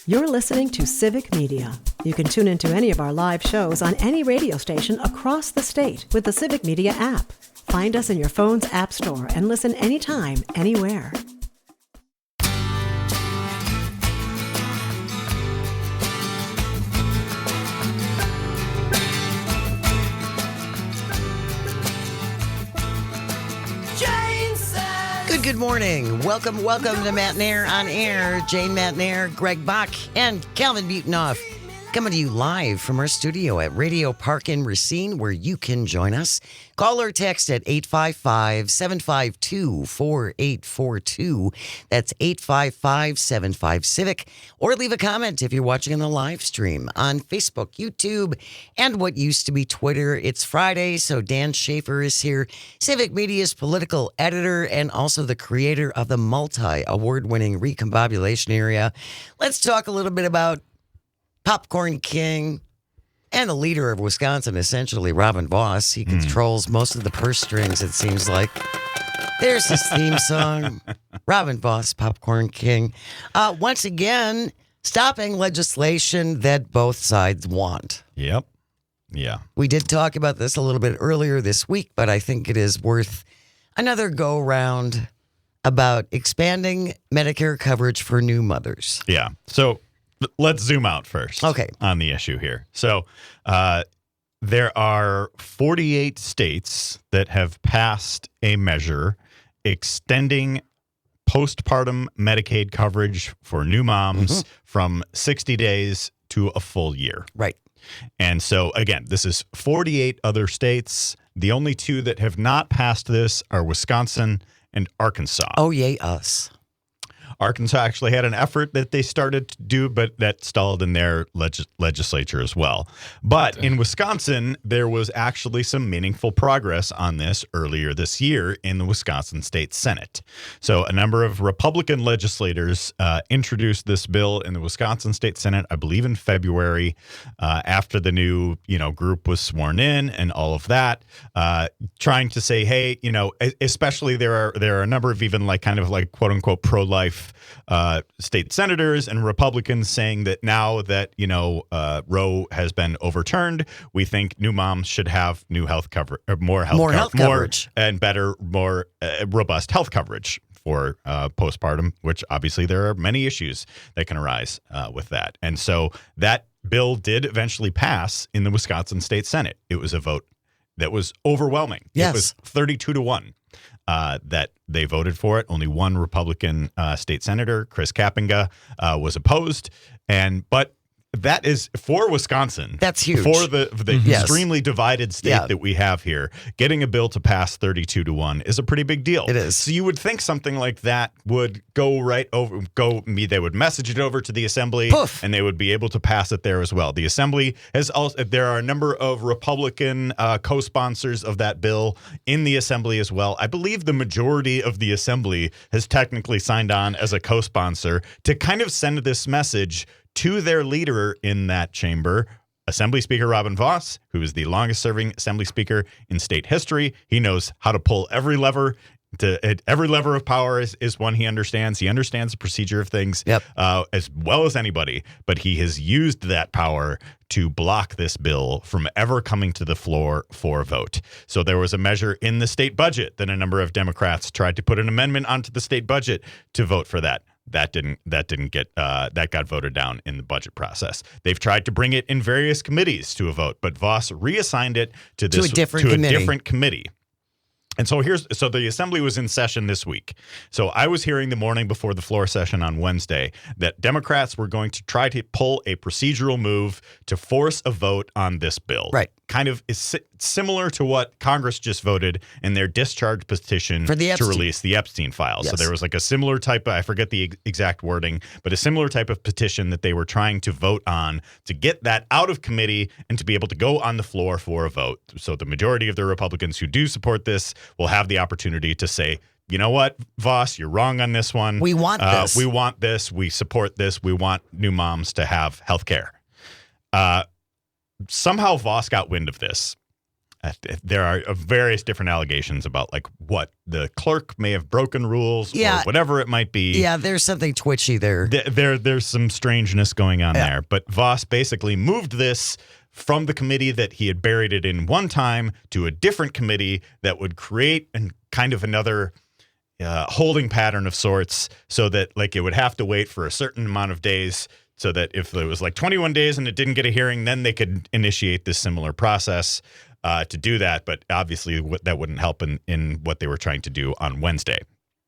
You're listening to Civic Media. You can tune into any of our live shows on any radio station across the state with the Civic Media app. Find us in your phone's app store and listen anytime, anywhere. Good morning. Welcome to Matt Nair on Air. Jane Matt Nair, Greg Bach, and Calvin Butonoff coming to you live from our studio at Radio Park in Racine, where you can join us. Call or text at 855-752-4842. That's 855-75-CIVIC. Or leave a comment if you're watching on the live stream on Facebook, YouTube, and what used to be Twitter. It's Friday, so Dan Schaefer is here, Civic Media's political editor and also the creator of the multi-award-winning Recombobulation Area. Let's talk a little bit about Popcorn King and the leader of Wisconsin, essentially, Robin Vos. He controls most of the purse strings, it seems like. There's his theme song, Robin Vos, Popcorn King. Once again, stopping legislation that both sides want. Yep. Yeah. We did talk about this a little bit earlier this week, but I think it is worth another go-round about expanding Medicare coverage for new mothers. Yeah. So let's zoom out first. Okay. On the issue here. So there are 48 states that have passed a measure extending postpartum Medicaid coverage for new moms from 60 days to a full year. Right. And so, again, this is 48 other states. The only two that have not passed this are Wisconsin and Arkansas. Oh, yay, us. Arkansas actually had an effort that they started to do, but that stalled in their legislature as well. But in Wisconsin, there was actually some meaningful progress on this earlier this year in the Wisconsin State Senate. So a number of Republican legislators introduced this bill in the Wisconsin State Senate, I believe in February, after the new, group was sworn in and all of that, trying to say, hey, especially there are a number of even kind of quote unquote pro-life state senators and Republicans saying that now that, Roe has been overturned, we think new moms should have new health coverage, more health coverage and better, more robust health coverage for postpartum, which obviously there are many issues that can arise with that. And so that bill did eventually pass in the Wisconsin State Senate. It was a vote that was overwhelming. Yes. It was 32-1. That they voted for it. Only one Republican state senator, Chris Kapenga, was opposed. But that is for Wisconsin. That's huge. For the extremely divided state that we have here. Getting a bill to pass 32-1 is a pretty big deal. It is. So you would think something like that would go right over, they would message it over to the Assembly. Poof. And they would be able to pass it there as well. The Assembly has also, there are a number of Republican co-sponsors of that bill in the Assembly as well. I believe the majority of the Assembly has technically signed on as a co-sponsor to kind of send this message to their leader in that chamber, Assembly Speaker Robin Vos, who is the longest-serving Assembly Speaker in state history. He knows how to pull every lever. Every lever of power is one he understands. He understands the procedure of things as well as anybody, but he has used that power to block this bill from ever coming to the floor for a vote. So there was a measure in the state budget that a number of Democrats tried to put an amendment onto the state budget to vote for that. That got voted down in the budget process. They've tried to bring it in various committees to a vote, but Vos reassigned it to a different committee. And so the Assembly was in session this week. So I was hearing the morning before the floor session on Wednesday that Democrats were going to try to pull a procedural move to force a vote on this bill. Right. Kind of is similar to what Congress just voted in their discharge petition to release the Epstein files. Yes. So there was a similar type of, I forget the exact wording, but a similar type of petition that they were trying to vote on to get that out of committee and to be able to go on the floor for a vote. So the majority of the Republicans who do support this will have the opportunity to say, you know what, Vos, you're wrong on this one. We want this. We want this. We support this. We want new moms to have health care. Somehow Vos got wind of this. there are various different allegations about like what the clerk may have broken rules or whatever it might be. Yeah, there's something twitchy there. There's some strangeness going on there. But Vos basically moved this from the committee that he had buried it in one time to a different committee that would create kind of another holding pattern of sorts, so that like it would have to wait for a certain amount of days, so that if it was like 21 days and it didn't get a hearing, then they could initiate this similar process to do that. But obviously that wouldn't help in what they were trying to do on Wednesday.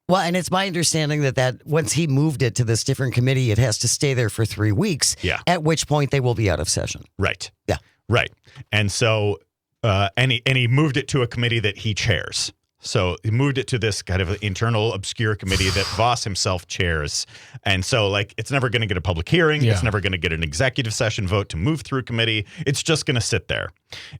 Well, and it's my understanding that once he moved it to this different committee, it has to stay there for 3 weeks, at which point they will be out of session. Right. Yeah. Right. And so and he moved it to a committee that he chairs. So he moved it to this kind of internal obscure committee that Vos himself chairs. And so like it's never going to get a public hearing. It's never going to get an executive session vote to move through committee. It's just going to sit there.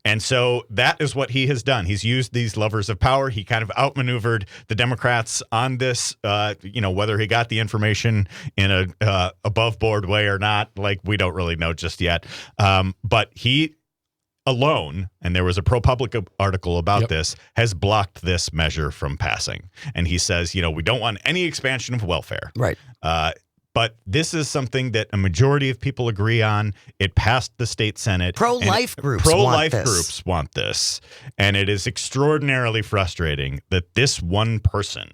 And so that is what he has done. He's used these levers of power. He kind of outmaneuvered the Democrats on this, whether he got the information in a above board way or not, like we don't really know just yet. But he alone, and there was a ProPublica article about this, has blocked this measure from passing. And he says, we don't want any expansion of welfare. Right. But this is something that a majority of people agree on. It passed the state Senate. Pro-life groups want this. And it is extraordinarily frustrating that this one person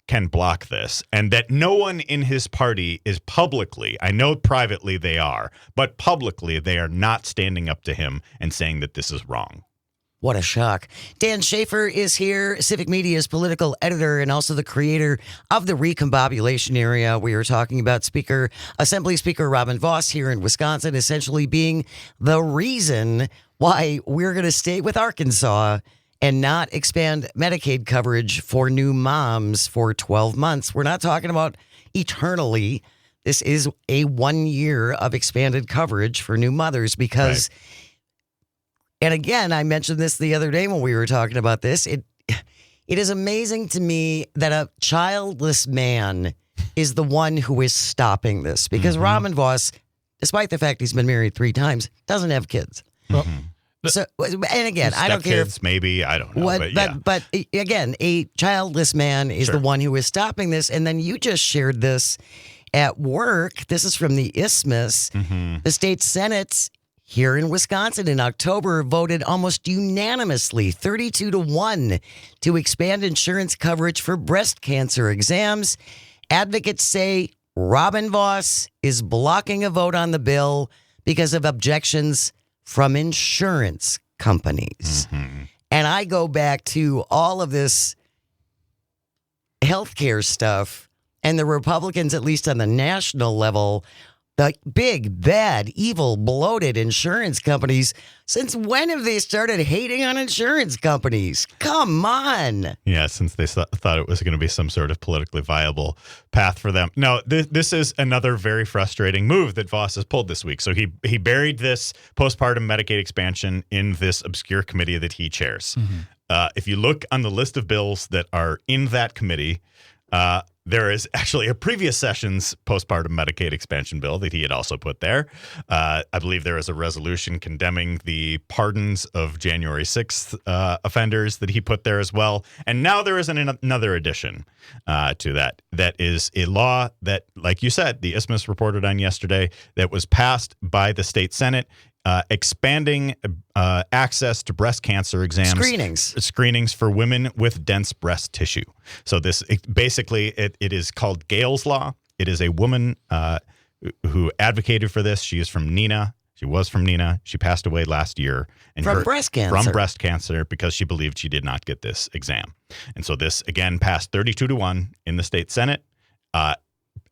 can block this, and that no one in his party is publicly, I know privately they are, but publicly they are not standing up to him and saying that this is wrong. What a shock. Dan Schaefer is here, Civic Media's political editor and also the creator of the Recombobulation Area. We were talking about Assembly Speaker Robin Vos here in Wisconsin essentially being the reason why we're going to stay with Arkansas and not expand Medicaid coverage for new moms for 12 months. We're not talking about eternally. This is a 1 year of expanded coverage for new mothers because, and again, I mentioned this the other day when we were talking about this, it is amazing to me that a childless man is the one who is stopping this because Robin Vos, despite the fact he's been married 3 times, doesn't have kids. So, and again, I don't care if maybe, I don't know. But again, a childless man is the one who is stopping this. And then you just shared this at work. This is from the Isthmus. The state Senate here in Wisconsin in October voted almost unanimously, 32-1, to expand insurance coverage for breast cancer exams. Advocates say Robin Vos is blocking a vote on the bill because of objections from insurance companies. And I go back to all of this healthcare stuff and the Republicans, at least on the national level, the big, bad, evil, bloated insurance companies. Since when have they started hating on insurance companies? Come on. Yeah, since they thought it was going to be some sort of politically viable path for them. No, this is another very frustrating move that Vos has pulled this week. So he buried this postpartum Medicaid expansion in this obscure committee that he chairs. If you look on the list of bills that are in that committee, there is actually a previous session's postpartum Medicaid expansion bill that he had also put there. I believe there is a resolution condemning the pardons of January 6th offenders that he put there as well. And now there is another addition to that. That is a law that, like you said, the Isthmus reported on yesterday, that was passed by the state Senate. Expanding access to breast cancer exams. Screenings for women with dense breast tissue. So this basically it is called Gale's Law. It is a woman who advocated for this. She is from Neenah. She was from Neenah. She passed away last year. From breast cancer. From breast cancer because she believed she did not get this exam. And so this, again, passed 32-1 in the state Senate.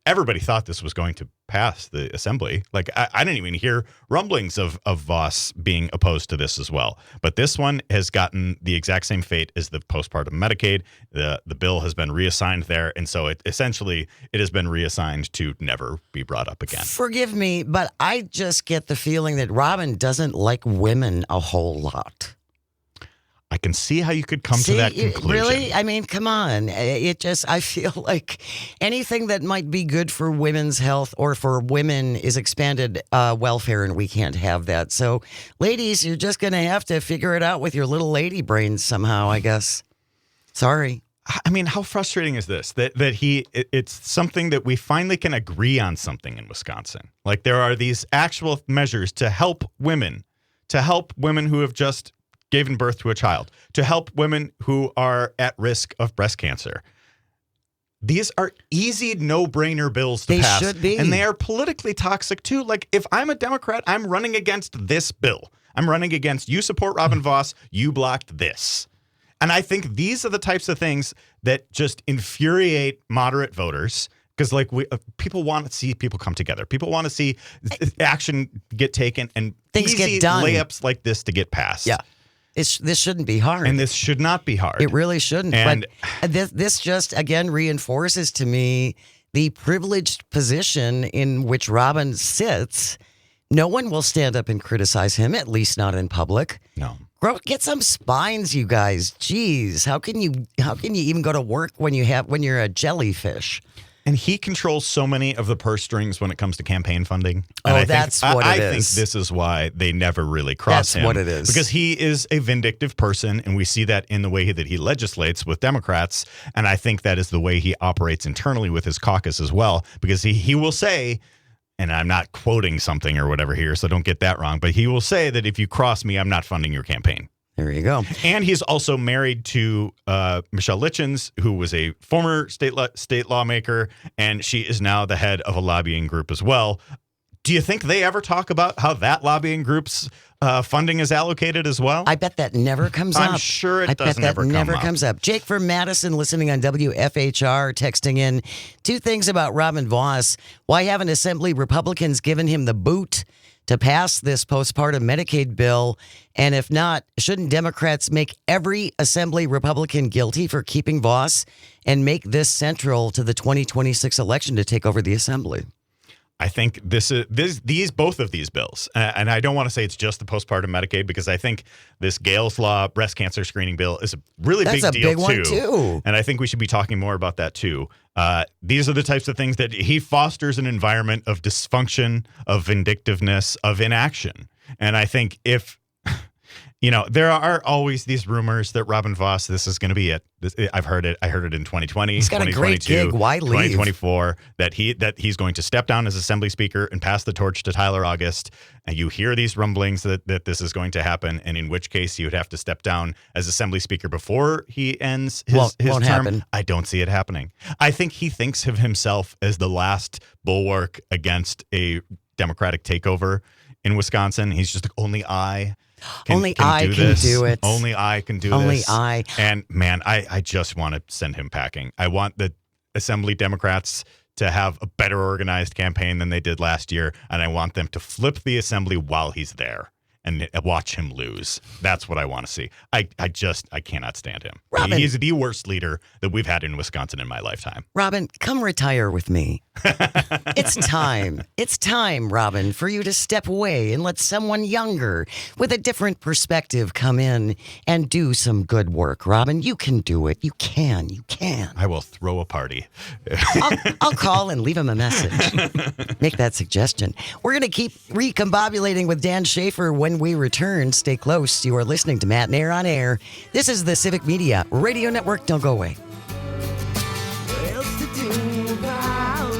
Everybody thought this was going to pass the assembly. Like I didn't even hear rumblings of Vos being opposed to this as well. But this one has gotten the exact same fate as the postpartum Medicaid. The bill has been reassigned there, and so it has been reassigned to never be brought up again. Forgive me, but I just get the feeling that Robin doesn't like women a whole lot. I can see how you could come to that conclusion. Really? I mean, come on. I feel like anything that might be good for women's health or for women is expanded welfare, and we can't have that. So, ladies, you're just going to have to figure it out with your little lady brains somehow, I guess. Sorry. I mean, how frustrating is this? It's something that we finally can agree on something in Wisconsin. Like, there are these actual measures to help women who have just given birth to a child, to help women who are at risk of breast cancer. These are easy, no-brainer bills to pass. They should be. And they are politically toxic, too. Like, if I'm a Democrat, I'm running against this bill. I'm running against, you support Robin Vos, you blocked this. And I think these are the types of things that just infuriate moderate voters, because people want to see people come together. People want to see action get taken and things get done. Layups like this to get passed. Yeah. This shouldn't be hard. And this should not be hard. It really shouldn't. And but this just, again, reinforces to me the privileged position in which Robin sits. No one will stand up and criticize him, at least not in public. No. Get some spines, you guys. Jeez, how can you even go to work when you're a jellyfish? And he controls so many of the purse strings when it comes to campaign funding. And that's what it is. I think this is why they never really cross him. That's what it is. Because he is a vindictive person, and we see that in the way that he legislates with Democrats. And I think that is the way he operates internally with his caucus as well. Because he will say, and I'm not quoting something or whatever here, so don't get that wrong, but he will say that if you cross me, I'm not funding your campaign. There you go. And he's also married to Michelle Litchens, who was a former state lawmaker, and she is now the head of a lobbying group as well. Do you think they ever talk about how that lobbying group's funding is allocated as well? I bet that never comes up. I'm sure it doesn't ever come up. Never comes up. Jake from Madison, listening on WFHR, texting in 2 things about Robin Vos. Why haven't Assembly Republicans given him the boot to pass this postpartum Medicaid bill? And if not, shouldn't Democrats make every Assembly Republican guilty for keeping Vos and make this central to the 2026 election to take over the Assembly? I think both of these bills, and I don't want to say it's just the postpartum Medicaid, because I think this Gales Law breast cancer screening bill is a really big deal, big one too. And I think we should be talking more about that too. These are the types of things that he fosters an environment of dysfunction, of vindictiveness, of inaction. And I think if, there are always these rumors that Robin Vos, this is going to be it. I've heard it. I heard it in 2020. He's got a great gig. Why leave? 2024, that he's going to step down as Assembly Speaker and pass the torch to Tyler August. And you hear these rumblings that this is going to happen, and in which case you would have to step down as Assembly Speaker before he ends his term. Happen. I don't see it happening. I think he thinks of himself as the last bulwark against a Democratic takeover in Wisconsin. He's just only I can do it. Only I can do this. Only I. And man, I just want to send him packing. I want the Assembly Democrats to have a better organized campaign than they did last year, and I want them to flip the Assembly while he's there and watch him lose. That's what I want to see. I cannot stand him. Robin, he's the worst leader that we've had in Wisconsin in my lifetime. Robin, come retire with me. It's time. It's time, Robin, for you to step away and let someone younger with a different perspective come in and do some good work. Robin, you can do it. You can. I will throw a party. I'll call and leave him a message. Make that suggestion. We're going to keep recombobulating with Dan Schaefer when we return. Stay close. You are listening to Matt and Air on Air. This is the Civic Media Radio Network. Don't go away. What else to do about it?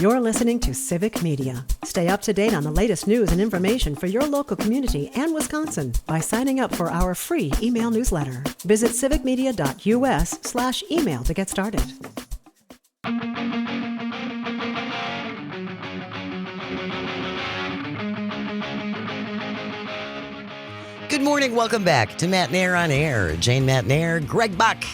You're listening to Civic Media. Stay up to date on the latest news and information for your local community and Wisconsin by signing up for our free email newsletter. Visit civicmedia.us/email to get started. Good morning. Welcome back to Matt and Air on Air. Jane Matt and Air, Greg Buck.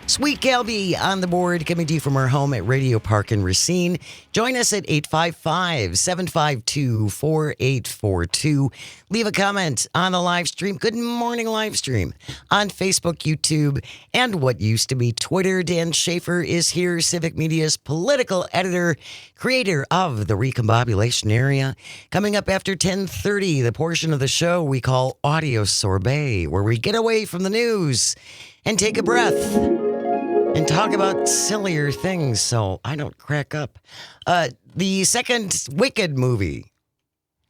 Sweet Galby on the board, coming to you from our home at Radio Park in Racine. Join us at 855-752-4842. Leave a comment on the live stream. Good morning, live stream on Facebook, YouTube, and what used to be Twitter. Dan Schaefer is here, Civic Media's political editor, creator of the Recombobulation Area. Coming up after 10:30, the portion of the show we call Audio Sorbet, where we get away from the news and take a breath and talk about sillier things so I don't crack up. The second Wicked movie,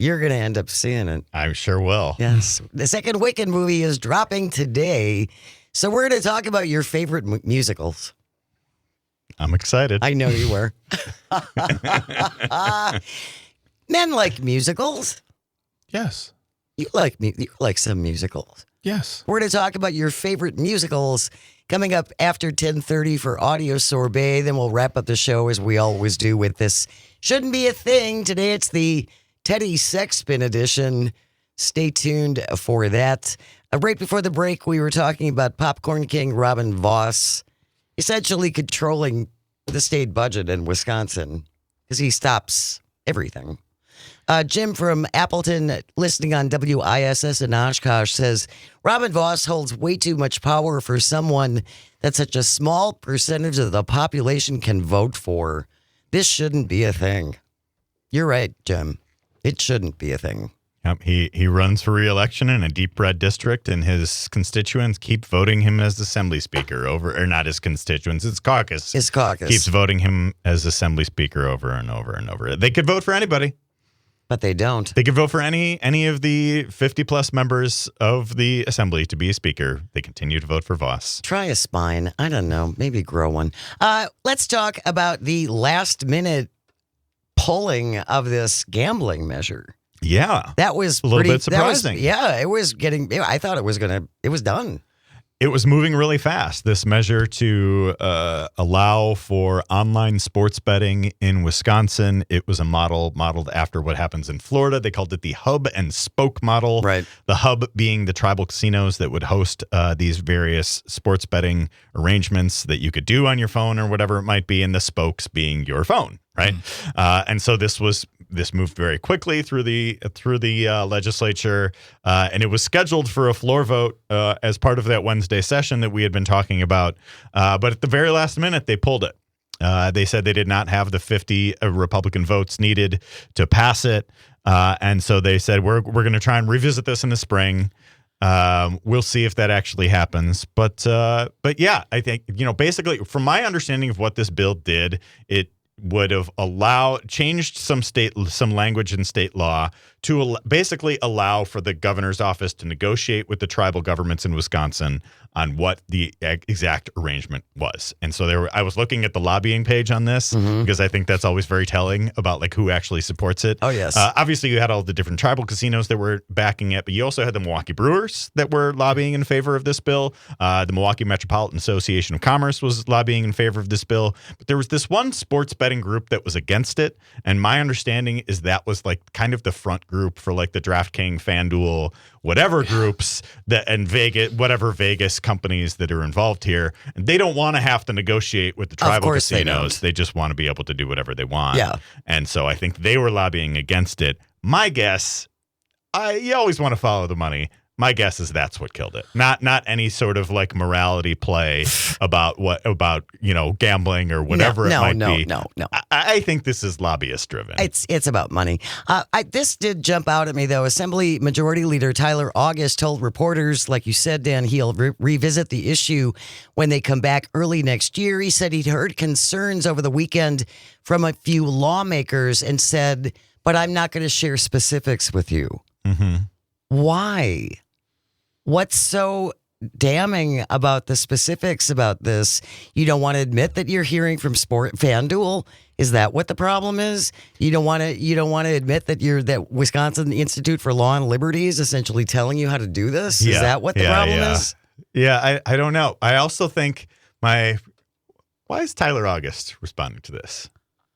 you're going to end up seeing it. I sure will. Yes. The second Wicked movie is dropping today. So we're going to talk about your favorite musicals. I'm excited. I know you were. Men like musicals. Yes. You like some musicals. Yes. We're going to talk about your favorite musicals coming up after 10:30 for Audio Sorbet. Then we'll wrap up the show as we always do with this Shouldn't Be a Thing. Today it's the Teddy Sexton edition. Stay tuned for that. Right before the break, we were talking about Popcorn King Robin Voss essentially controlling the state budget in Wisconsin because he stops everything. Jim from Appleton, listening on WISS in Oshkosh, says Robin Voss holds way too much power for someone that such a small percentage of the population can vote for. This shouldn't be a thing. You're right, Jim. It shouldn't be a thing. Yep, he runs for re-election in a deep red district, and his constituents keep voting him as assembly speaker or not his constituents, his caucus. His caucus. Keeps voting him as assembly speaker over and over and over. They could vote for anybody. But they don't. They could vote for any of the 50-plus members of the assembly to be a speaker. They continue to vote for Voss. Try a spine. I don't know. Maybe grow one. Let's talk about the last-minute pulling of this gambling measure. Yeah. That was a little bit surprising. It was getting, I thought it was done. It was moving really fast, this measure to allow for online sports betting in Wisconsin. It was a model modeled after what happens in Florida. They called it the hub and spoke model. Right. The hub being the tribal casinos that would host these various sports betting arrangements that you could do on your phone or whatever it might be, and the spokes being your phone. Right. And so this moved very quickly through the legislature, and it was scheduled for a floor vote as part of that Wednesday session that we had been talking about. But at the very last minute, they pulled it. They said they did not have the 50 Republican votes needed to pass it. And so they said, we're going to try and revisit this in the spring. We'll see if that actually happens. But yeah, I think, basically from my understanding of what this bill did, it would have changed some language in state law to basically allow for the governor's office to negotiate with the tribal governments in Wisconsin on what the exact arrangement was. And so I was looking at the lobbying page on this because I think that's always very telling about like who actually supports it. Oh, yes. Obviously, you had all the different tribal casinos that were backing it, but you also had the Milwaukee Brewers that were lobbying in favor of this bill. The Milwaukee Metropolitan Association of Commerce was lobbying in favor of this bill. But there was this one sports betting group that was against it. And my understanding is that was like kind of the front group for like the DraftKings, FanDuel, whatever groups and Vegas companies that are involved here. And they don't want to have to negotiate with the tribal casinos. They just want to be able to do whatever they want. Yeah. And so I think they were lobbying against it. My guess, you always want to follow the money. My guess is that's what killed it. Not any sort of like morality play about gambling or whatever it might be. No. I think this is lobbyist driven. It's about money. This did jump out at me though. Assembly Majority Leader Tyler August told reporters, like you said, Dan, he'll revisit the issue when they come back early next year. He said he'd heard concerns over the weekend from a few lawmakers and said, "But I'm not going to share specifics with you." Mm-hmm. Why? What's so damning about the specifics about this? You don't want to admit that you're hearing from FanDuel? Is that what the problem is? You don't want to admit that Wisconsin Institute for Law and Liberty is essentially telling you how to do this? Is that what the problem is? Yeah, I don't know. I also think why is Tyler August responding to this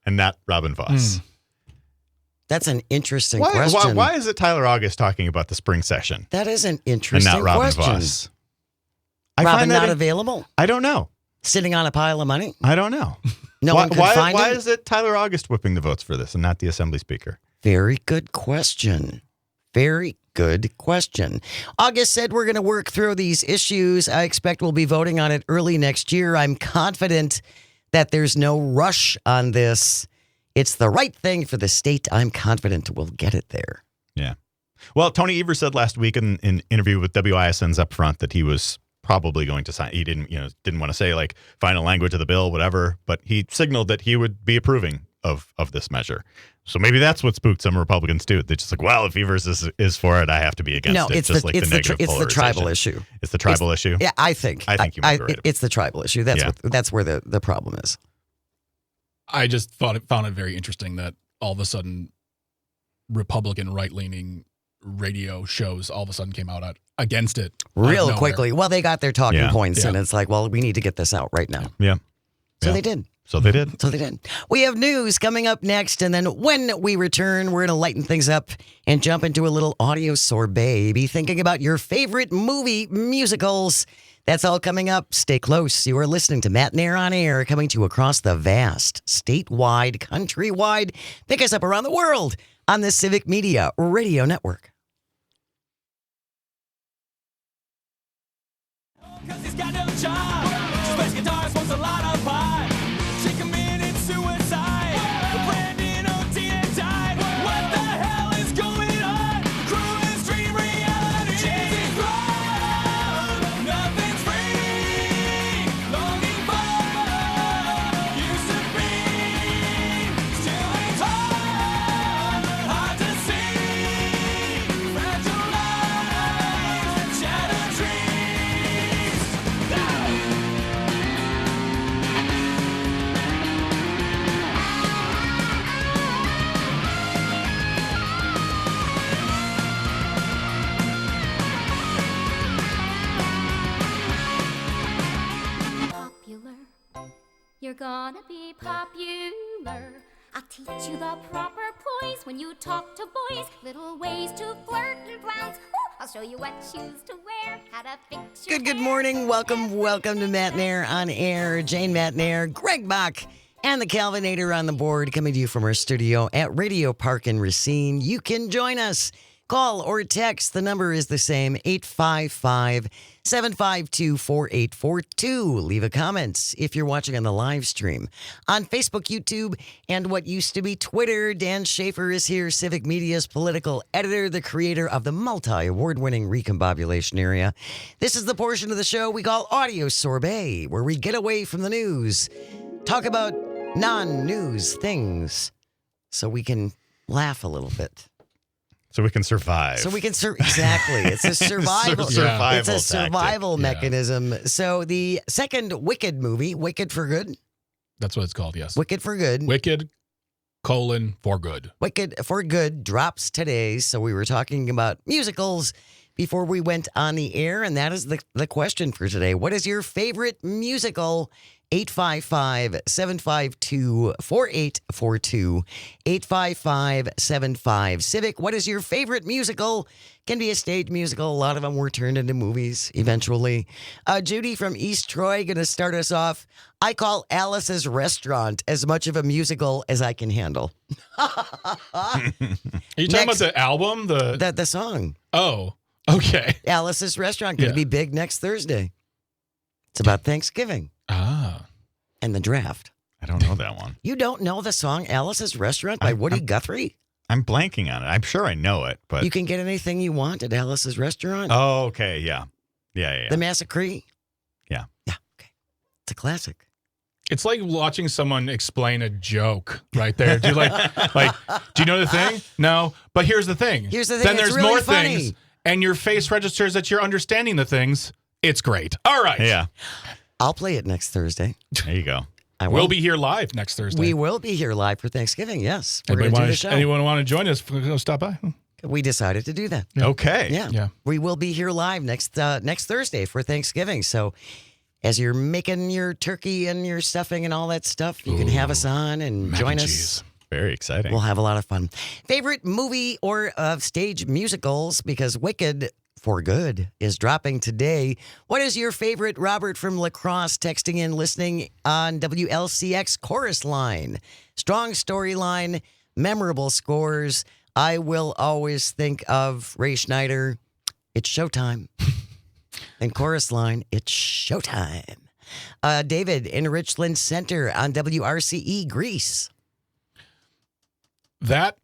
and not Robin Voss? That's an interesting question. Why is it Tyler August talking about the spring session? That is an interesting and not Robin question. Voss. Robin not available? I don't know. Sitting on a pile of money? I don't know. No one could find why him? is it Tyler August whipping the votes for this and not the Assembly Speaker? Very good question. Very good question. August said we're going to work through these issues. I expect we'll be voting on it early next year. I'm confident that there's no rush on this. It's the right thing for the state. I'm confident we'll get it there. Yeah. Well, Tony Evers said last week in an interview with WISN's Up Front that he was probably going to sign. He didn't want to say like final language of the bill, whatever, but he signaled that he would be approving of this measure. So maybe that's what spooked some Republicans too. They're just like, well, if Evers is for it, I have to be against it. It's just the tribal polarization. issue. It's the tribal issue. Yeah, I think. I think you might be right. It's the tribal issue. That's where the problem is. I just found it very interesting that all of a sudden Republican right-leaning radio shows all of a sudden came out against it. Real quickly. Well, they got their talking points, Yeah. and it's like, well, we need to get this out right now. Yeah. So Yeah. they did. So they did. So they did. We have news coming up next, and then when we return, we're going to lighten things up and jump into a little audio sorbet. Be thinking about your favorite movie musicals. That's all coming up. Stay close. You are listening to Matt Nair on Air, coming to you across the vast, statewide, countrywide. Pick us up around the world on the Civic Media Radio Network. Cause he's got no job. Just plays guitars, wants a lot of pie. She committed suicide. Brandon O'Dean died. What the hell is going on? Cruise dream reality. Chasing growth. Nothing's free. Longing for used to be. Still ain't hard to see. Fragile lives, shattered dreams. Popular. You're gonna be popular. I'll teach you the proper poise when you talk to boys. Little ways to flirt and flounce. Ooh, I'll show you what shoes to wear, how to fix your Good hair. morning. Welcome to Matt Nair on Air. Jane Matt Nair, Greg Bach, and the Calvinator on the board, coming to you from our studio at Radio Park in Racine. You can join us. Call or text. The number is the same, 855-752-4842. Leave a comment if you're watching on the live stream on Facebook, YouTube, and what used to be Twitter. Dan Schaefer is here, Civic Media's political editor, the creator of the multi-award-winning Recombobulation Area. This is the portion of the show we call Audio Sorbet, where we get away from the news, talk about non-news things, so we can laugh a little bit. So we can survive. Exactly. It's a survival. Survival It's a survival tactic. mechanism. So the second Wicked movie, Wicked for Good, That's what it's called, yes. Wicked for Good, Wicked, for good. Wicked for Good drops today. So we were talking about musicals before we went on the air, and that is the question for today. What is your favorite musical? 855-752-4842. 855-75-CIVIC. What is your favorite musical? Can be a stage musical. A lot of them were turned into movies eventually. Judy from East Troy going to start us off. I call Alice's Restaurant as much of a musical as I can handle. Are you talking about the album? The song. Oh, okay. Alice's Restaurant going to be big next Thursday. It's about Thanksgiving Ah. and the draft. I don't know that one. You don't know the song Alice's Restaurant by Woody Guthrie? I'm blanking on it. I'm sure I know it, but You can get anything you want at Alice's Restaurant. oh, okay, yeah. The Massacre. Yeah. Yeah, okay. It's a classic. It's like watching someone explain a joke right there. Do you do you know the thing? No, but here's the thing. Here's the thing, Then it's there's really more funny. things, and your face registers that you're understanding the things. It's great. All right. Yeah. I'll play it next Thursday. There you go. I We'll will. be here live next Thursday. We will be here live for Thanksgiving, yes. We're going to do the show. Anyone want to join us? Stop by. We decided to do that. Okay. Yeah. Yeah. We will be here live next Thursday for Thanksgiving. So as you're making your turkey and your stuffing and all that stuff, you can have us on and Mac join and us. cheese. Very exciting. We'll have a lot of fun. Favorite movie or stage musicals? Because Wicked For Good is dropping today. What is your favorite? Robert from La Crosse texting in, listening on WLCX Chorus Line. Strong storyline, memorable scores. I will always think of Ray Schneider. It's showtime. And Chorus Line, it's showtime. David in Richland Center on WRCE Greece. That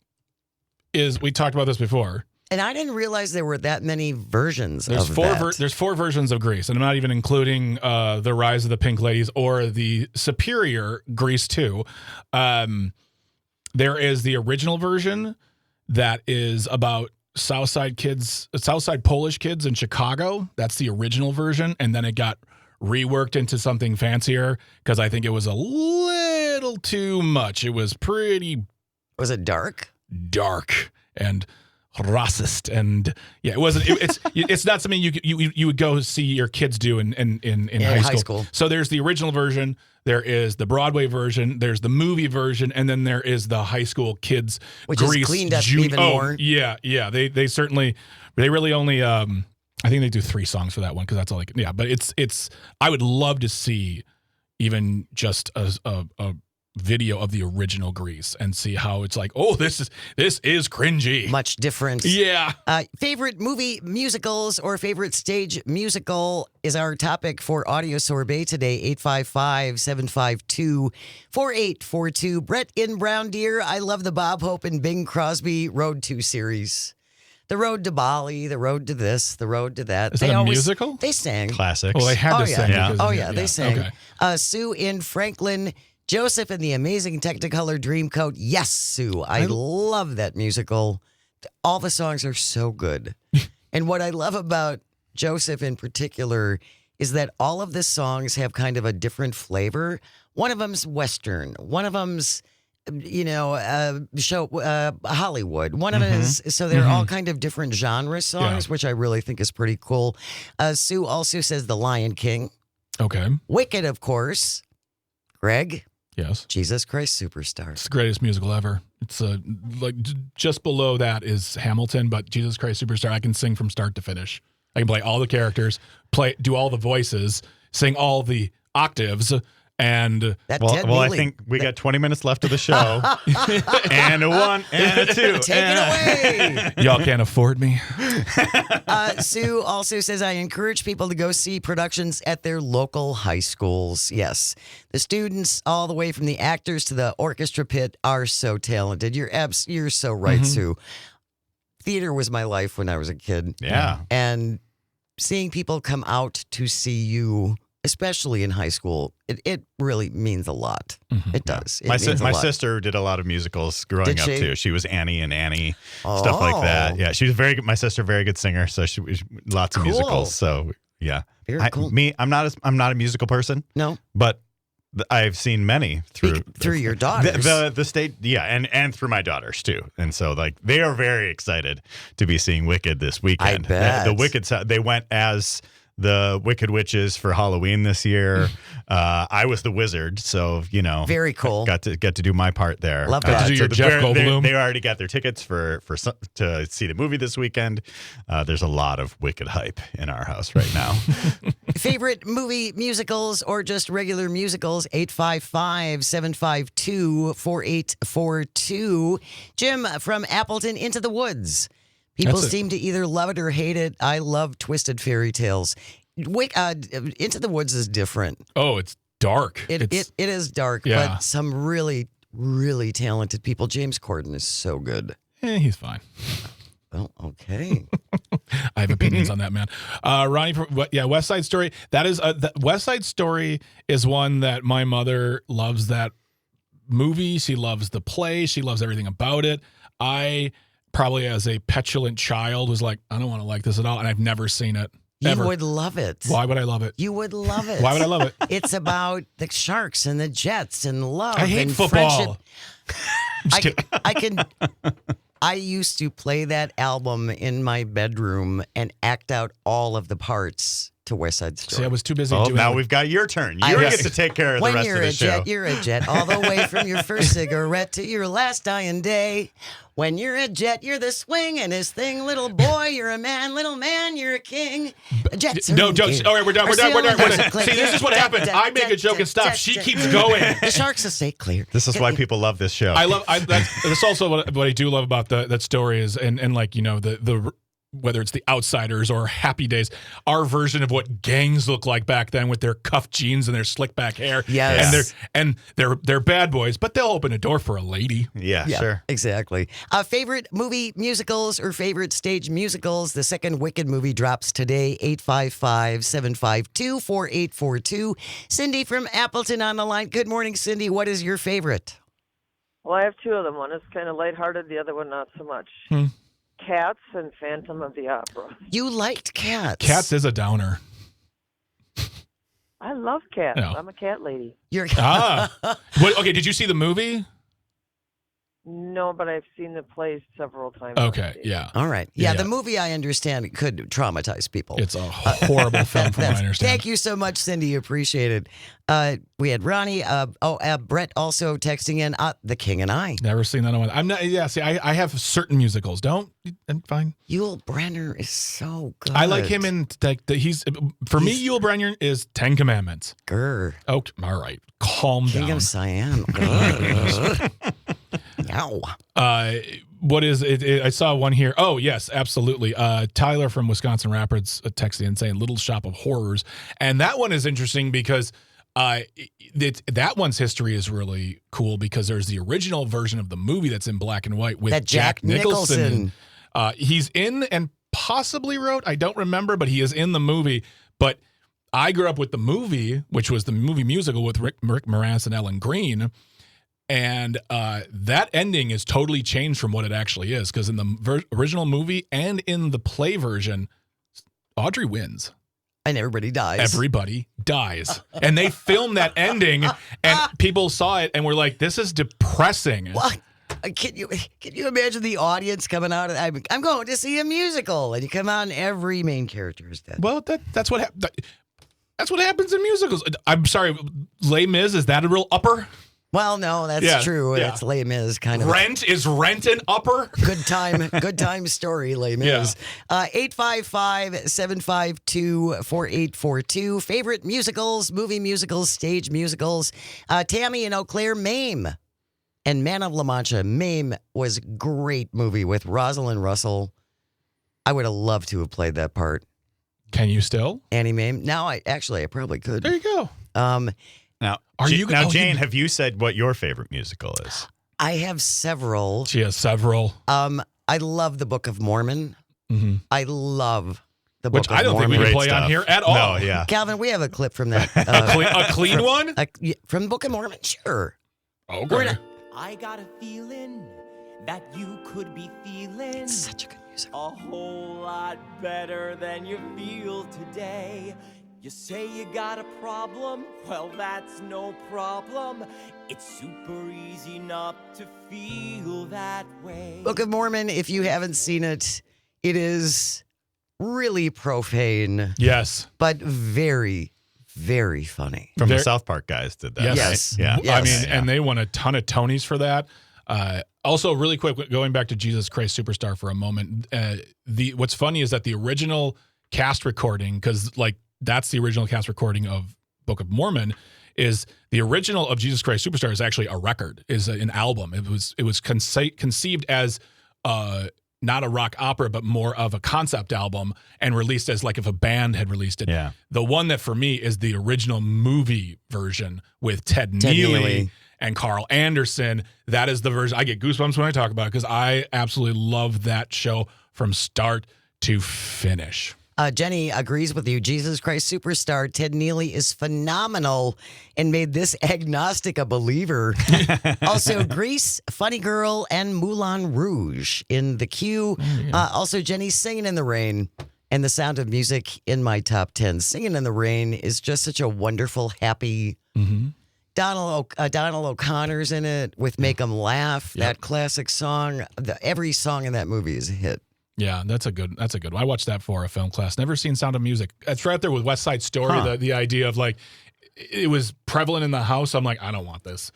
is, we talked about this before. And I didn't realize there were that many versions There's of four. that. There's 4 versions of Grease, and I'm not even including the Rise of the Pink Ladies or the superior Grease 2. There is the original version that is about Southside Polish kids in Chicago. That's the original version, and then it got reworked into something fancier because I think it was a little too much. It was pretty Was it dark? dark and racist, and yeah, it wasn't. It's not something you would go see your kids do in high school. So there's the original version, there is the Broadway version, there's the movie version, and then there is the high school kids, Which Grease, is cleaned up even more. Yeah. They certainly, they really only. I think they do 3 songs for that one because that's all. Yeah, but it's. I would love to see even just a video of the original Grease and see how it's like, oh, this is cringy. Much different. Yeah. Favorite movie musicals or favorite stage musical is our topic for Audio Sorbet today. 855-752-4842. Brett in Brown Deer. I love the Bob Hope and Bing Crosby Road to series. The Road to Bali, the Road to this, the Road to that. Is that a musical? They sang. Classics. Well, they had to yeah. sing. Yeah. because- They sang. Okay. Sue in Franklin. Joseph and the Amazing Technicolor Dreamcoat. Yes, Sue. I love that musical. All the songs are so good. And what I love about Joseph in particular is that all of the songs have kind of a different flavor. One of them's Western. One of them's, Hollywood. One of them is, so they're all kind of different genre songs, which I really think is pretty cool. Sue also says The Lion King. Okay. Wicked, of course. Greg. Yes. Jesus Christ Superstar. It's the greatest musical ever. It's just below that is Hamilton, but Jesus Christ Superstar, I can sing from start to finish. I can play all the characters, do all the voices, sing all the octaves, and That Well, Ted I Neely. think we got 20 minutes left of the show. And a 1 and a 2. Take it away. y'all can't afford me. Sue also says, I encourage people to go see productions at their local high schools. Yes. The students, all the way from the actors to the orchestra pit, are so talented. You're so right, Sue. Theater was my life when I was a kid. Yeah. And seeing people come out to see you, especially in high school, it really means a lot. It does. It My means a lot. sister did a lot of musicals growing Did up she? too. She was Annie and Annie, stuff like that. Oh. Yeah, she was very good. My sister, very good singer, so she was lots of Cool. musicals. So yeah, Very cool. I'm not a musical person, No, but I've seen many through your daughters. the state, and through my daughters too. And so like they are very excited to be seeing Wicked this weekend. bet. The Wicked, they went as the Wicked Witches for Halloween this year. I was the wizard, so Very cool. Got to do my part there. Love Got that. to do your Jeff Goldblum. They already got their tickets to see the movie this weekend. There's a lot of Wicked hype in our house right now. Favorite movie musicals or just regular musicals? 855-752-4842. Jim from Appleton, Into the Woods. People That's it. seem to either love it or hate it. I love Twisted Fairy Tales. Into the Woods is different. Oh, it's dark. It is dark, Yeah. but some really, really talented people. James Corden is so good. He's fine. Oh, okay. I have opinions on that man. Ronnie, West Side Story. That is West Side Story is one that my mother loves. That movie. She loves the play. She loves everything about it. I probably, as a petulant child, was like, I don't want to like this at all, and I've never seen it. Ever. You would love it. Why would I love it? You would love it. Why would I love it? It's about the Sharks and the Jets and love I hate and football. friendship. I used to play that album in my bedroom and act out all of the parts to West Side Story. See, I was too busy Oh, doing now it. we've got your turn. You Yes. get to take care of the When rest you're of the a show. jet, you're a jet, all the way from your first cigarette to your last dying day. When you're a jet, you're the swingin'est thing. Little boy, you're a man. Little man, you're a king. Jets No, are don't. king. All right, we're done. Are We're done. We're done. sailing We're done. clear. See, this is what happens. I make a joke and stop. She keeps going. The sharks will stay clear. This is why people love this show. That's also what I do love about that story is, and like, you know, the whether it's The Outsiders or Happy Days, our version of what gangs look like back then with their cuffed jeans and their slick back hair. Yes. And they're bad boys, but they'll open a door for a lady. yeah, Yeah, sure. exactly. Favorite movie musicals or favorite stage musicals? The second Wicked movie drops today, 855-752-4842. Cindy from Appleton on the line. Good morning, Cindy. What is your favorite? Well, I have two of them. One is kind of lighthearted, the other one not so much. Cats and Phantom of the Opera. You liked Cats. Cats is a downer. I love cats. No. I'm a cat lady. You're Okay, did you see the movie? No, but I've seen the plays several times. Okay, yeah. All right. Yeah, Yeah. the movie, I understand, could traumatize people. It's a horrible film from what I understand. Thank you so much, Cindy. Appreciate it. We had Ronnie. Brett also texting in, The King and I. Never seen that one. I'm not. Yeah. See, I have certain musicals. I'm fine. Yul Brynner is so good. I like him in like he's for me. Yul Brynner is 10 Commandments. Grr. Oh, all right. Calm King down. of Siam. Ow. What is it? I saw one here. Oh, yes, absolutely. Tyler from Wisconsin Rapids texted in saying Little Shop of Horrors. And that one is interesting because that one's history is really cool because there's the original version of the movie that's in black and white with That Jack Nicholson. He's in and possibly wrote, I don't remember, but he is in the movie. But I grew up with the movie, which was the movie musical with Rick Moranis and Ellen Greene. And that ending is totally changed from what it actually is because in the original movie and in the play version, Audrey wins. And everybody dies. Everybody dies. And they filmed that ending and people saw it and were like, this is depressing. What? Can you imagine the audience coming out? I'm going to see a musical, and you come out and every main character is dead. Well, that's what that's what happens in musicals. I'm sorry, Les Mis, is that a real upper? Well, no, that's Yeah, true. yeah. It's Les Mis kind of Rent is Rent an upper? good time story, Les Mis. 855-752-4842. Favorite musicals, movie musicals, stage musicals. Tammy in Eau Claire, Mame. And Man of La Mancha. Mame was a great movie with Rosalind Russell. I would have loved to have played that part. Can you still? Annie Mame. Now, I probably could. There you go. Now, Are you- now, oh, Jane, you- have you said what your favorite musical is? I have several. She has several. I love the Book of Mormon. Mhm. I love the Book Which of I don't think Mormon. we can Great play on stuff. here at all. No, yeah. Calvin, we have a clip from that. A clean one? From the Book of Mormon? Sure. Okay. I got a feeling that you could be feeling Such a good music. a whole lot better than you feel today. You say you got a problem? Well, that's no problem. It's super easy not to feel that way. Book of Mormon, if you haven't seen it, it is really profane, Yes. but very, very funny. From There- the South Park guys did that. Yes. Yes. Yeah. Yes. I mean, Yeah. and they won a ton of Tonys for that. Also, really quick, going back to Jesus Christ Superstar for a moment. What's funny is that the original cast recording, because like that's the original cast recording of Book of Mormon, is the original of Jesus Christ Superstar is actually a record, is an album. It was conceived as not a rock opera, but more of a concept album and released as like if a band had released it. Yeah. The one that for me is the original movie version with Ted Ted Neely Neely. and Carl Anderson. That is the version. I get goosebumps when I talk about it because I absolutely love that show from start to finish. Jenny agrees with you. Jesus Christ Superstar, Ted Neely is phenomenal and made this agnostic a believer. Also, Grease, Funny Girl, and Moulin Rouge in the queue. Also, Jenny, Singing in the Rain and The Sound of Music in my top 10. Singing in the Rain is just such a wonderful, happy... Donald O'Connor's in it with Make 'Em Laugh, that classic song. Every song in that movie is a hit. Yeah, that's a good one. I watched that for a film class. Never seen Sound of Music. It's right there with West Side Story. Huh. The idea of like it was prevalent in the house. I'm like, I don't want this.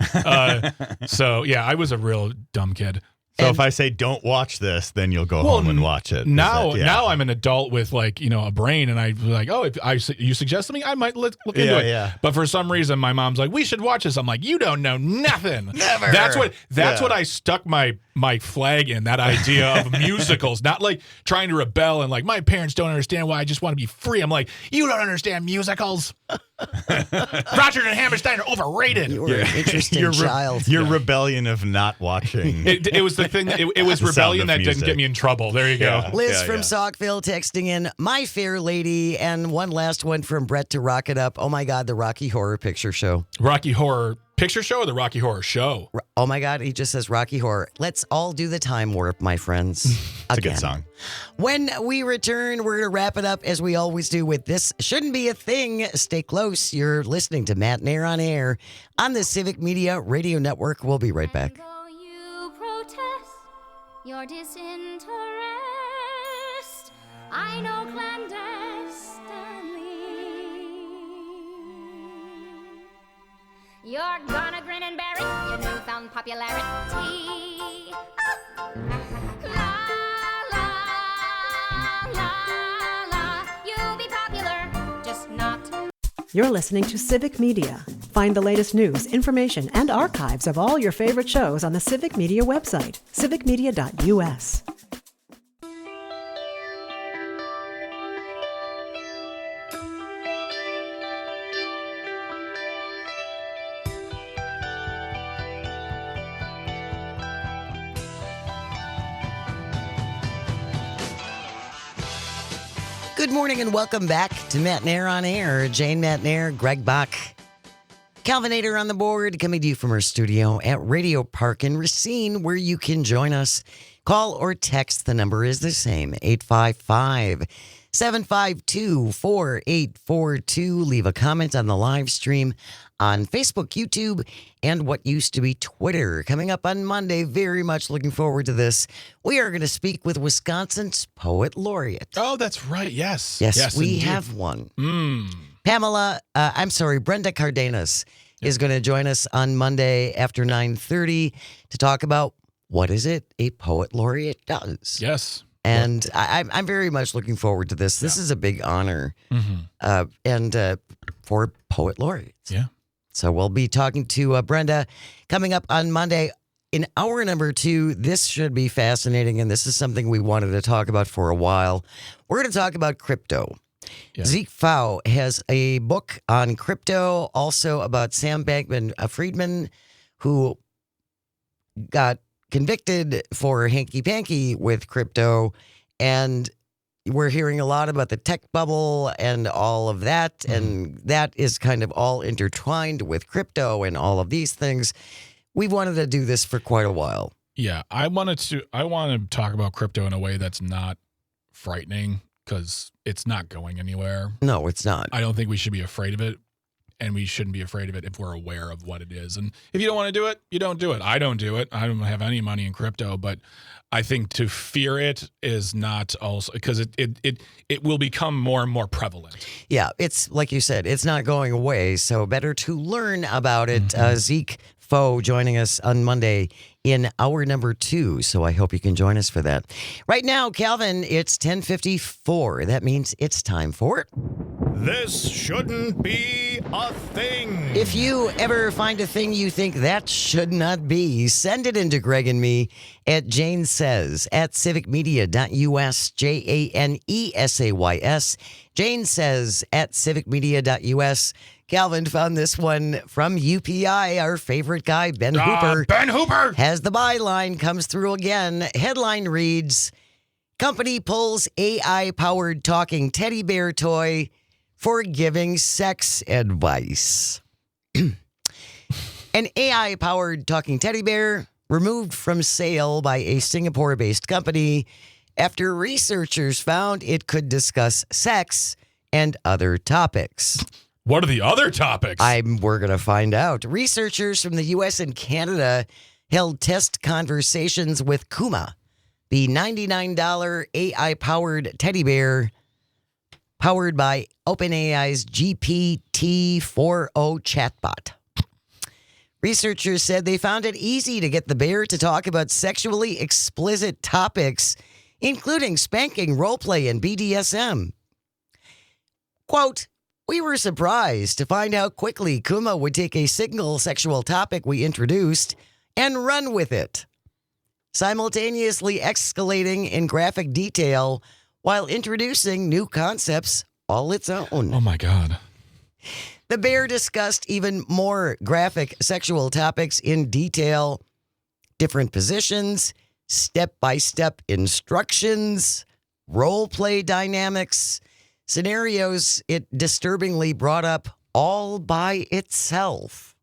So yeah, I was a real dumb kid. So if I say don't watch this, then you'll go home and watch it. Now I'm an adult with like, a brain, and I was like, oh, if you suggest something, I might look into it. Yeah. But for some reason, my mom's like, we should watch this. I'm like, you don't know nothing. Never. That's what I stuck my flag in, that idea of musicals, not like trying to rebel and like my parents don't understand why I just want to be free. I'm like, you don't understand musicals. Rodgers and Hammerstein are overrated. You were an interesting child. Your rebellion of not watching. It was the thing. It was The rebellion Sound of that didn't Music. get me in trouble. There you go. Yeah. Liz from Saukville texting in, My Fair Lady, and one last one from Brett to Rock It Up. Oh my God, the Rocky Horror Picture Show. Rocky Horror Picture Show or the Rocky Horror Show? Oh my God, he just says Rocky Horror. Let's all do the time warp, my friends. It's a good song. When we return, we're going to wrap it up as we always do with This Shouldn't Be a Thing. Stay close. You're listening to Matt Nair on Air on the Civic Media Radio Network. We'll be right back. And though you protest your disinterest, I know clandestinely you're gonna grin and bear it, your newfound popularity. La la la la, you'll be popular, just not. You're listening to Civic Media. Find the latest news, information, and archives of all your favorite shows on the Civic Media website, civicmedia.us. Good morning and welcome back to Matt Nair on Air. Jane Matt Nair, Greg Bach, Calvinator on the board, coming to you from our studio at Radio Park in Racine, where you can join us. Call or text. The number is the same, 855-752-4842. Leave a comment on the live stream on Facebook, YouTube, and what used to be Twitter. Coming up on Monday, very much looking forward to this. We are going to speak with Wisconsin's Poet Laureate. Oh, that's right. Yes. Yes, we indeed. have one. Mm. Brenda Cardenas is going to join us on Monday after 9:30 to talk about what is it a Poet Laureate does. Yes. And I'm very much looking forward to this. This is a big honor and for Poet Laureates. Yeah. So we'll be talking to Brenda coming up on Monday. In hour number 2, this should be fascinating, and this is something we wanted to talk about for a while. We're going to talk about crypto. Yeah. Zeke Pfau has a book on crypto, also about Sam Bankman-Friedman, who got convicted for hanky-panky with crypto, and we're hearing a lot about the tech bubble and all of that, and that is kind of all intertwined with crypto and all of these things. We've wanted to do this for quite a while. Yeah. I want to talk about crypto in a way that's not frightening, because it's not going anywhere. No, it's not. I don't think we should be afraid of it, and we shouldn't be afraid of it if we're aware of what it is. And if you don't want to do it, you don't do it. I don't do it. I don't have any money in crypto, but I think to fear it is not also, because it will become more and more prevalent. Yeah, it's like you said, it's not going away, so better to learn about it. Zeke Pfau joining us on Monday in hour number 2, so I hope you can join us for that. Right now, Calvin, it's 10:54. That means it's time for... This shouldn't be a thing. If you ever find a thing you think that should not be, send it into Greg and me at Jane Says at civicmedia.us, JANESAYS. Jane Says at civicmedia.us. Calvin found this one from UPI, our favorite guy, Ben Hooper. Ben Hooper! Has the byline, comes through again. Headline reads, company pulls AI-powered talking teddy bear toy for giving sex advice. An AI-powered talking teddy bear removed from sale by a Singapore-based company after researchers found it could discuss sex and other topics. What are the other topics? We're going to find out. Researchers from the U.S. and Canada held test conversations with Kuma, the $99 AI-powered teddy bear powered by OpenAI's GPT-4o chatbot. Researchers said they found it easy to get the bear to talk about sexually explicit topics, including spanking, roleplay, and BDSM. Quote, "We were surprised to find how quickly Kuma would take a single sexual topic we introduced and run with it, simultaneously escalating in graphic detail while introducing new concepts all its own." Oh, my God. The bear discussed even more graphic sexual topics in detail, different positions, step-by-step instructions, role play dynamics, scenarios it disturbingly brought up all by itself.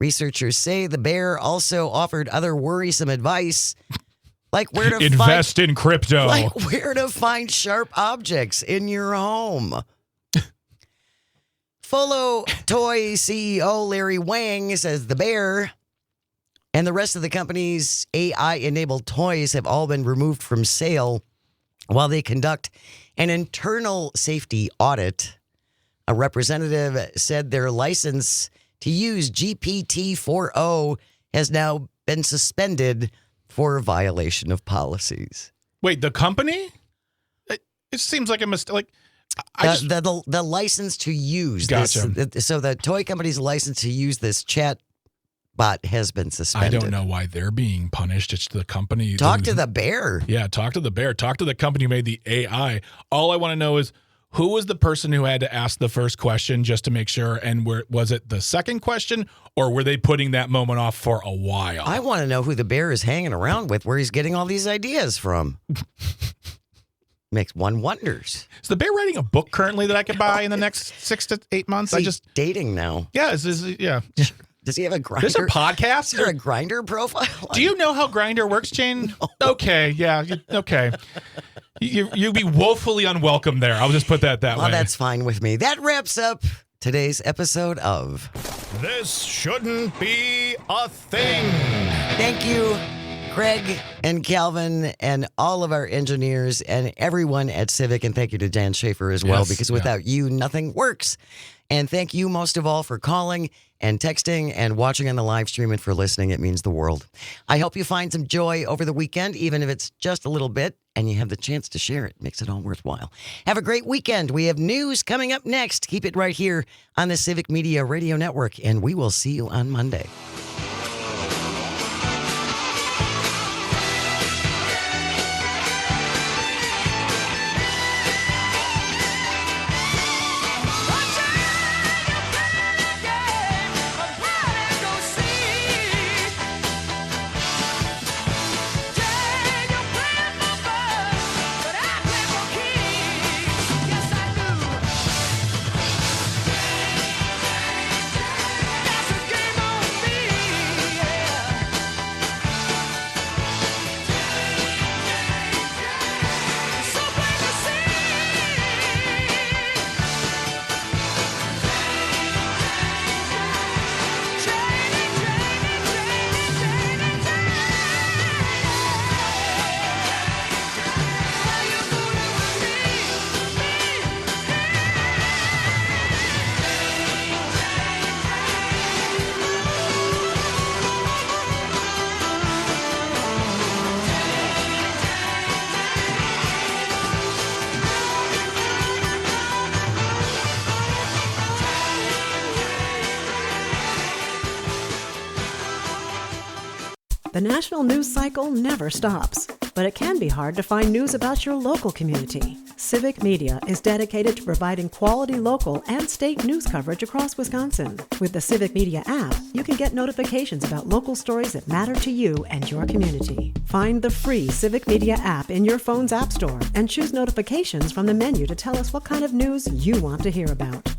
Researchers say the bear also offered other worrisome advice, like where to Invest in crypto. like where to find sharp objects in your home. Folo Toy CEO Larry Wang says the bear and the rest of the company's AI-enabled toys have all been removed from sale while they conduct an internal safety audit. A representative said their license to use GPT-4o has now been suspended for violation of policies. Wait, the company? It seems like a mistake. Like, The license to use Gotcha. this. So the toy company's license to use this chat bot has been I suspended. don't know why they're being punished. It's the company. Talk to the bear. Yeah, talk to the bear. Talk to the company who made the AI. All I want to know is who was the person who had to ask the first question just to make sure, and was it the second question, or were they putting that moment off for a while? I want to know who the bear is hanging around with, where he's getting all these ideas from. Makes one wonders. Is the bear writing a book currently that I could buy in the next 6 to 8 months? Is he dating now? Yeah, yeah. Does he have a grinder? There's a podcast. Is there a grinder profile? Do you know how Grindr works, Jane? No. Okay, yeah, okay. You'd be woefully unwelcome there. I'll just put that way. Well, that's fine with me. That wraps up today's episode of This Shouldn't Be a Thing. Thank you, Craig and Calvin and all of our engineers and everyone at Civic. And thank you to Dan Schaefer as well, Yes, because without you, nothing works. And thank you most of all for calling and texting and watching on the live stream and for listening. It means the world. I hope you find some joy over the weekend, even if it's just a little bit, and you have the chance to share it. Makes it all worthwhile. Have a great weekend. We have news coming up next. Keep it right here on the Civic Media Radio Network, and we will see you on Monday. The national news cycle never stops, but it can be hard to find news about your local community. Civic Media is dedicated to providing quality local and state news coverage across Wisconsin. With the Civic Media app, you can get notifications about local stories that matter to you and your community. Find the free Civic Media app in your phone's app store and choose notifications from the menu to tell us what kind of news you want to hear about.